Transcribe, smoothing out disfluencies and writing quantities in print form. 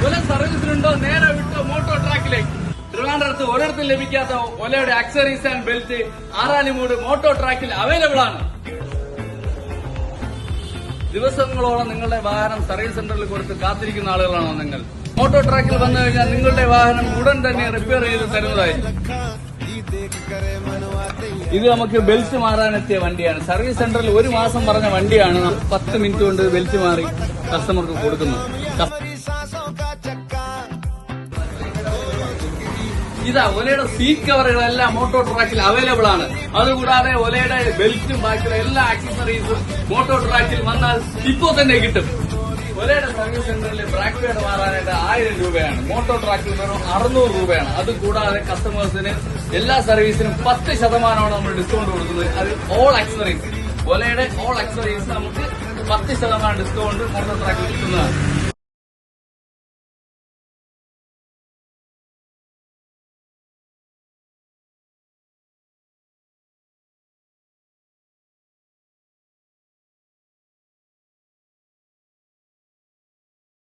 ഒല സർവീസിനുണ്ടോ നേരെ വിട്ടോ മോട്ടോ ട്രാക്കിലേക്ക്. ട്രിവാൻഡ്രത്ത് ഒരിടത്തും ലഭിക്കാത്ത ഒലയുടെ ആക്സറീസ് ആൻഡ് ബെൽറ്റ് ആറാലിമൂട് മോട്ടോ ട്രാക്കിൽ അവൈലബിൾ ആണ്. ദിവസങ്ങളോളം നിങ്ങളുടെ വാഹനം സർവീസ് സെന്ററിൽ കൊടുത്ത് കാത്തിരിക്കുന്ന ആളുകളാണോ നിങ്ങൾ? മോട്ടോ ട്രാക്കിൽ വന്നു കഴിഞ്ഞാൽ നിങ്ങളുടെ വാഹനം ഉടൻ തന്നെ റിപ്പയർ ചെയ്ത് തരുന്നതായിരിക്കും. ഇത് നമുക്ക് ബെൽറ്റ് മാറാനെത്തിയ വണ്ടിയാണ്. സർവീസ് സെന്ററിൽ 1 മാസം പറഞ്ഞ വണ്ടിയാണ് 10 മിനിറ്റ് കൊണ്ട് ബെൽറ്റ് മാറി കസ്റ്റമർക്ക് കൊടുക്കുന്നത്. ഇതാ ഒലയുടെ സീറ്റ് കവറുകളെല്ലാം മോട്ടോ ട്രാക്കിൽ അവൈലബിൾ ആണ്. അതുകൂടാതെ ഒലയുടെ ബെൽറ്റും ബാക്കിയുള്ള എല്ലാ ആക്സസറീസും മോട്ടോ ട്രാക്കിൽ വന്നാൽ ഇപ്പോൾ തന്നെ കിട്ടും. ഒലയുടെ സർവീസ് സെന്ററിൽ ബ്രാക്ക് പാഡ് മാറാനായിട്ട് 1000 രൂപയാണ്. മോട്ടോ ട്രാക്കിൽ വെറും 600 രൂപയാണ്. അതുകൂടാതെ കസ്റ്റമേഴ്സിന് എല്ലാ സർവീസിനും 10% നമ്മൾ ഡിസ്കൗണ്ട് കൊടുക്കുന്നത്. അത് ഓൾ ആക്സസറീസ്, ഒലയുടെ ഓൾ ആക്സസറീസ് നമുക്ക് 10% ഡിസ്കൗണ്ട് മോട്ടോ ട്രാക്കിൽ കിട്ടുന്നതാണ്.